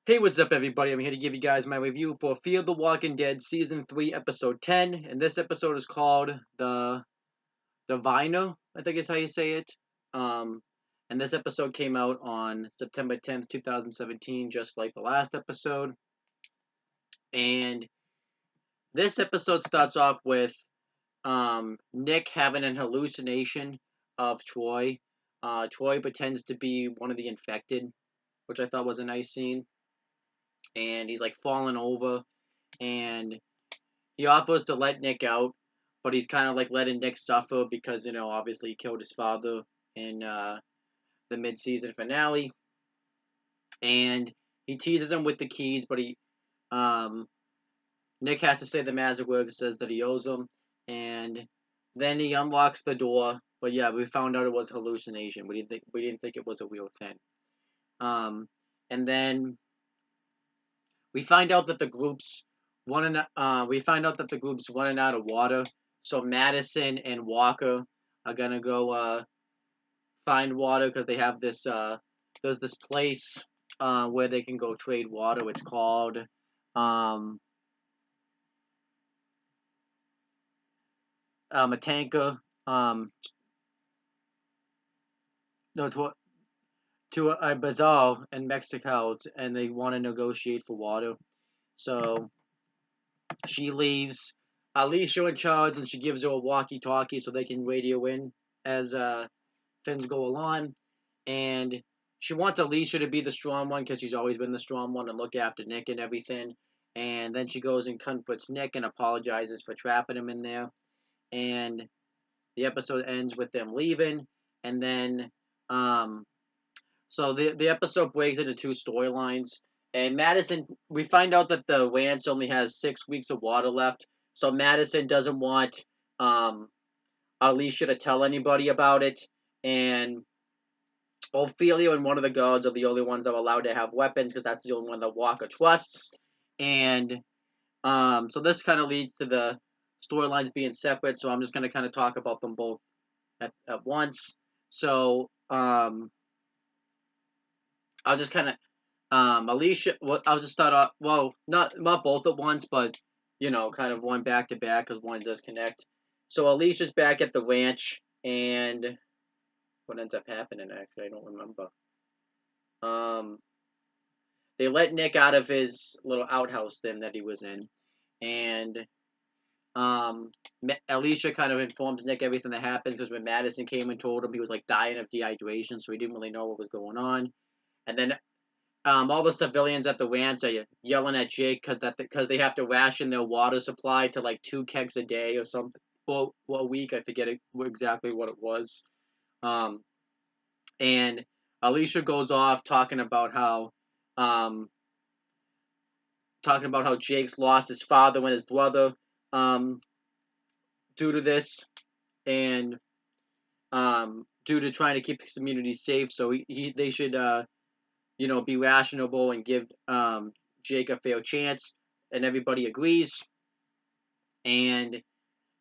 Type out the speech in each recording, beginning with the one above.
Hey, what's up, everybody? I'm here to give you guys my review for Fear the Walking Dead Season 3, Episode 10. And this episode is called The Diviner, I think is how you say it. Um, and this episode came out on September 10th, 2017, just like the last episode. And this episode starts off with Nick having an hallucination of Troy. Troy pretends to be one of the infected, which I thought was a nice scene. And he's like falling over, and he offers to let Nick out, but he's kind of like letting Nick suffer because, obviously he killed his father in the mid-season finale. And he teases him with the keys, but um, Nick has to say the magic word, says that he owes him, and then he unlocks the door. But yeah, we found out it was hallucination. We didn't think it was a real thing. And then we find out that the group's running out of water. So Madison and Walker are gonna go find water because they have this there's this place where they can go trade water. It's called a tanker. No, to a bazaar in Mexico, and they want to negotiate for water. So she leaves Alicia in charge, and she gives her a walkie-talkie so they can radio in as things go along. And she wants Alicia to be the strong one because she's always been the strong one and look after Nick and everything. And then she goes and comforts Nick and apologizes for trapping him in there. And the episode ends with them leaving. And then, so the episode breaks into two storylines. And Madison, we find out that the ranch only has 6 weeks of water left. So Madison doesn't want Alicia to tell anybody about it. And Ophelia and one of the guards are the only ones that are allowed to have weapons because that's the only one that Walker trusts. And so this kind of leads to the storylines being separate. So I'm just going to kind of talk about them both at once. So I'll just kind of Alicia. Well, I'll just start off. Well, not both at once, but kind of one back to back because one does connect. So Alicia's back at the ranch, and what ends up happening? Actually, I don't remember. They let Nick out of his little outhouse thing that he was in, and Alicia kind of informs Nick everything that happened because when Madison came and told him, he was like dying of dehydration, so he didn't really know what was going on. And then all the civilians at the ranch are yelling at Jake because they have to ration their water supply to like 2 kegs a day or something, or a week. I forget exactly what it was. And Alicia goes off talking about how Jake's lost his father and his brother due to this, and due to trying to keep the community safe. So they should be rationable and give Jake a fair chance, and everybody agrees. And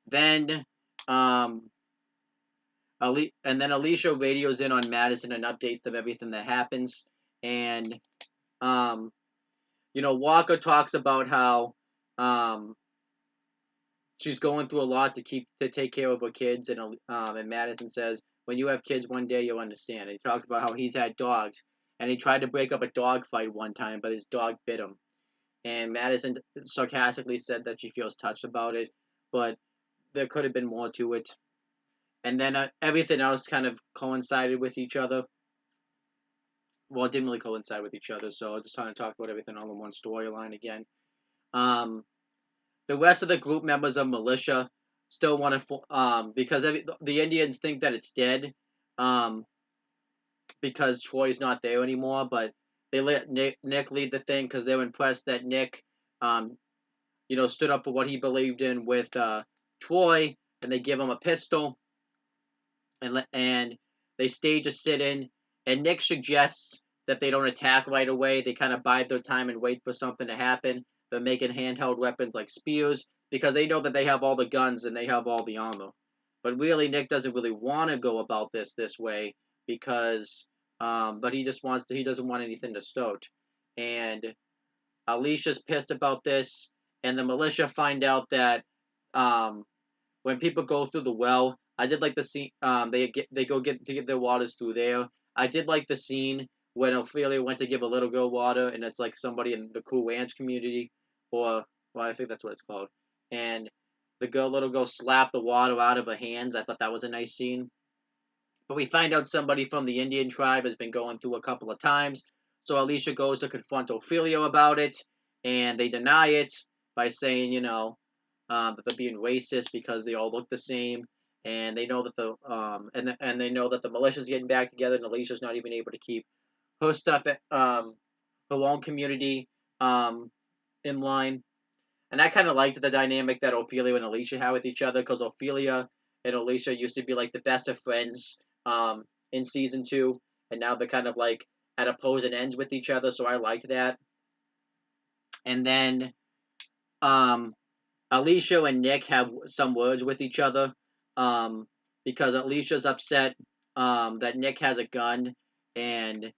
then Alicia radios in on Madison and updates of everything that happens. And Walker talks about how she's going through a lot to take care of her kids, and Madison says, when you have kids one day you'll understand. And he talks about how he's had dogs, and he tried to break up a dog fight one time, but his dog bit him. And Madison sarcastically said that she feels touched about it, but there could have been more to it. And then everything else kind of coincided with each other. Well, it didn't really coincide with each other, so I'll just trying to talk about everything all in one storyline again. The rest of the group members of militia still want to, because the Indians think that it's dead, because Troy's not there anymore, but they let Nick lead the thing because they're impressed that Nick, stood up for what he believed in with Troy, and they give him a pistol, and they stage a sit-in, and Nick suggests that they don't attack right away. They kind of bide their time and wait for something to happen. They're making handheld weapons like spears because they know that they have all the guns and they have all the armor. But really, Nick doesn't really want to go about this way because, but he doesn't want anything to start. and Alicia's pissed about this, and the militia find out that when people go through the well, I did like the scene. They go get their waters through there. I did like the scene when Ophelia went to give a little girl water, and it's like somebody in the Cool Ranch community, or well, I think that's what it's called. And the little girl slapped the water out of her hands. I thought that was a nice scene. But we find out somebody from the Indian tribe has been going through a couple of times. So Alicia goes to confront Ophelia about it, and they deny it by saying, that they're being racist because they all look the same, and they know that and they know that the militia's getting back together, and Alicia's not even able to keep her stuff at her own community in line. And I kind of liked the dynamic that Ophelia and Alicia had with each other, because Ophelia and Alicia used to be like the best of friends in season 2, and now they're kind of like at opposing ends with each other. So I liked that. And then Alicia and Nick have some words with each other because Alicia's upset that Nick has a gun and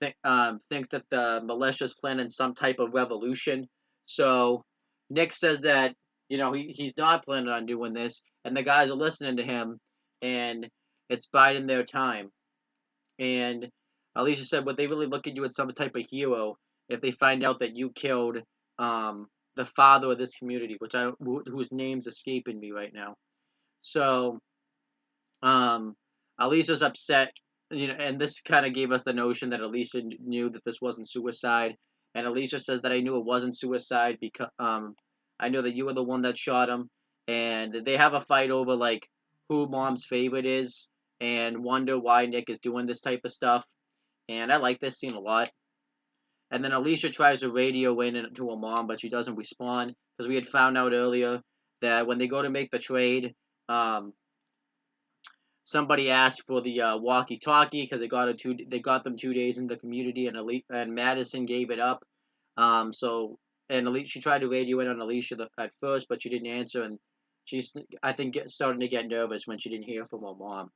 thinks that the militia's planning some type of revolution. So Nick says that he's not planning on doing this, and the guys are listening to him, and it's biding their time. And Alicia said, "Would they really look at you as some type of hero if they find out that you killed the father of this community, whose name's escaping me right now?" So Alicia's upset, and this kind of gave us the notion that Alicia knew that this wasn't suicide. And Alicia says that I knew it wasn't suicide because I know that you were the one that shot him. And they have a fight over like who Mom's favorite is, and wonder why Nick is doing this type of stuff. And I like this scene a lot. And then Alicia tries to radio in to her mom, but she doesn't respond because we had found out earlier that when they go to make the trade, somebody asked for the walkie-talkie because they got them 2 days in the community, and Madison gave it up. She tried to radio in on Alicia at first, but she didn't answer, and she's, I think, starting to get nervous when she didn't hear from her mom.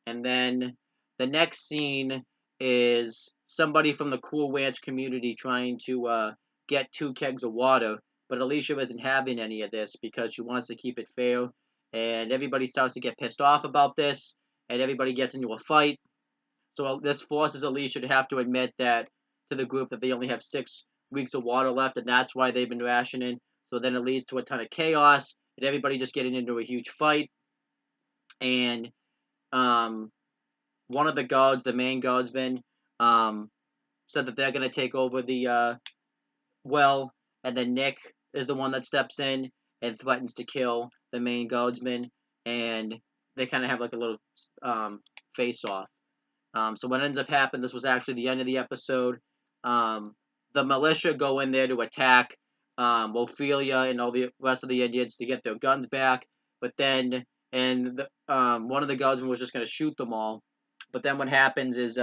And then the next scene is somebody from the Cool Ranch community trying to get 2 kegs of water, but Alicia isn't having any of this because she wants to keep it fair, and everybody starts to get pissed off about this, and everybody gets into a fight. So this forces Alicia to have to admit that to the group that they only have 6 weeks of water left, and that's why they've been rationing. So then it leads to a ton of chaos, and everybody just getting into a huge fight. And one of the guards, the main guardsman, said that they're going to take over the well, and then Nick is the one that steps in and threatens to kill the main guardsman, and they kind of have like a little face-off. So what ends up happening, this was actually the end of the episode. The militia go in there to attack Ophelia and all the rest of the Indians to get their guns back, but then one of the guardsmen was just going to shoot them all. But then what happens is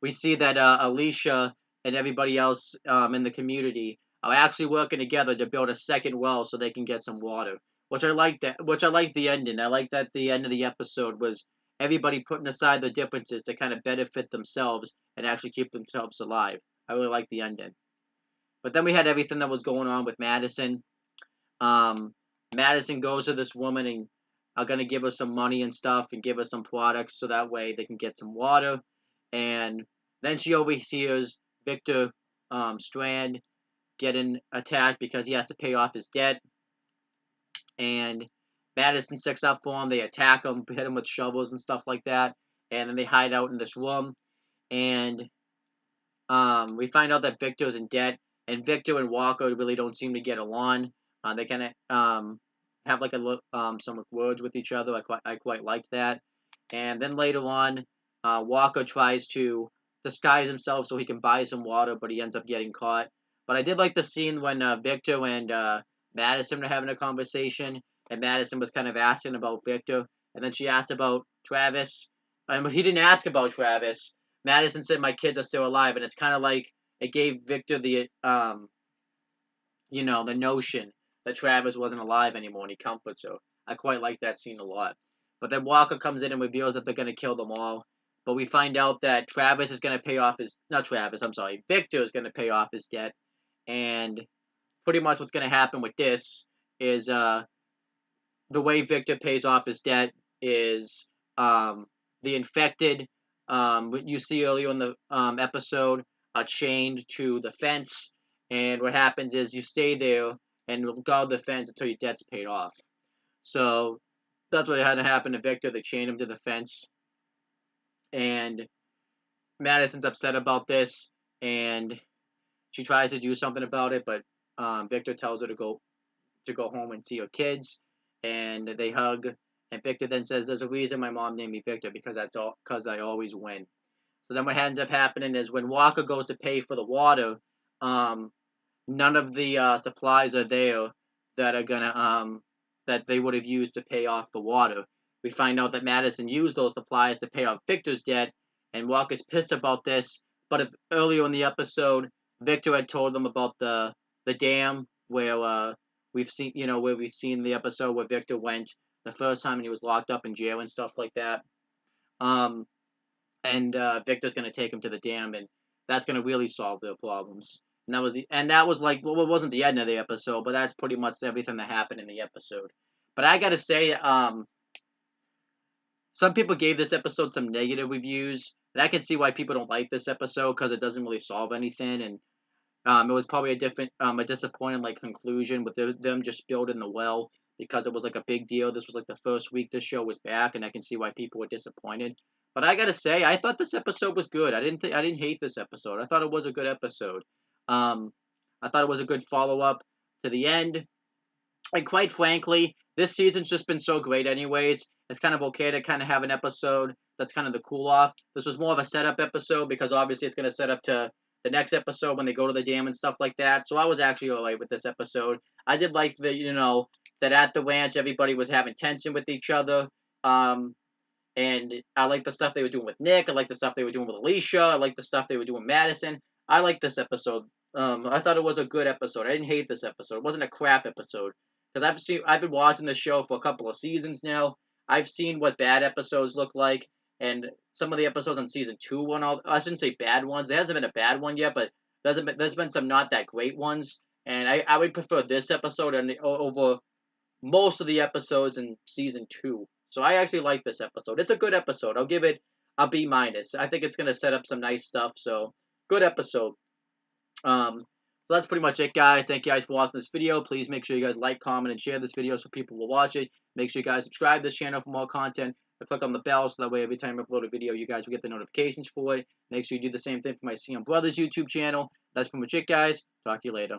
we see that Alicia and everybody else in the community are actually working together to build a second well so they can get some water. Which I like the ending. I like that the end of the episode was everybody putting aside their differences to kind of benefit themselves and actually keep themselves alive. I really like the ending. But then we had everything that was going on with Madison. Madison goes to this woman and are going to give her some money and stuff and give her some products so that way they can get some water. And then she overhears Victor Strand getting attacked because he has to pay off his debt. And Madison sticks up for him. They attack him, hit him with shovels and stuff like that. And then they hide out in this room. And we find out that Victor's in debt. And Victor and Walker really don't seem to get along. They kind of have like some words with each other. I quite liked that. And then later on, Walker tries to disguise himself so he can buy some water, but he ends up getting caught. But I did like the scene when Victor and Madison were having a conversation, and Madison was kind of asking about Victor, and then she asked about Travis. And he didn't ask about Travis. Madison said, "My kids are still alive," and it's kind of like it gave Victor the the notion that Travis wasn't alive anymore, and he comforts her. I quite like that scene a lot. But then Walker comes in and reveals that they're going to kill them all. but we find out that Travis is going to pay off his, not Travis, I'm sorry, Victor is going to pay off his debt, and pretty much what's going to happen with this is the way Victor pays off his debt is the infected, what you see earlier in the episode, are chained to the fence, and what happens is you stay there and guard the fence until your debt's paid off. So that's what had to happen to Victor. They chained him to the fence, and Madison's upset about this, and she tries to do something about it, but Victor tells her to go home and see her kids, and they hug. And Victor then says, "There's a reason my mom named me Victor, because I always win." So then what ends up happening is when Walker goes to pay for the water, none of the supplies are there that are gonna that they would have used to pay off the water. We find out that Madison used those supplies to pay off Victor's debt, and Walker's pissed about this. But earlier in the episode, Victor had told them about the dam where we've seen where we've seen the episode where Victor went the first time and he was locked up in jail and stuff like that. Um, and Victor's gonna take him to the dam, and that's gonna really solve their problems. And that was like, well, it wasn't the end of the episode, but that's pretty much everything that happened in the episode. But I gotta say, some people gave this episode some negative reviews, and I can see why people don't like this episode because it doesn't really solve anything, and it was probably a disappointing like conclusion with them just building the well because it was like a big deal. This was like the first week this show was back, and I can see why people were disappointed. But I gotta say, I thought this episode was good. I didn't hate this episode. I thought it was a good episode. Um, I thought it was a good follow up to the end. And quite frankly, this season's just been so great anyways. It's kind of okay to kind of have an episode that's kind of the cool off. This was more of a setup episode because obviously it's going to set up to the next episode when they go to the dam and stuff like that. So I was actually alright with this episode. I did like that at the ranch everybody was having tension with each other. And I like the stuff they were doing with Nick. I like the stuff they were doing with Alicia. I like the stuff they were doing with Madison. I like this episode. I thought it was a good episode. I didn't hate this episode. It wasn't a crap episode. Because I've been watching this show for a couple of seasons now. I've seen what bad episodes look like, and some of the episodes on season 2 I shouldn't say bad ones. There hasn't been a bad one yet, but there's been some not that great ones. And I would prefer this episode over most of the episodes in season 2. So I actually like this episode. It's a good episode. I'll give it a B minus. I think it's gonna set up some nice stuff. So good episode. So that's pretty much it, guys. Thank you guys for watching this video. Please make sure you guys like, comment, and share this video so people will watch it. Make sure you guys subscribe to this channel for more content. And click on the bell so that way every time I upload a video, you guys will get the notifications for it. Make sure you do the same thing for my CM Brothers YouTube channel. That's pretty much it, guys. Talk to you later.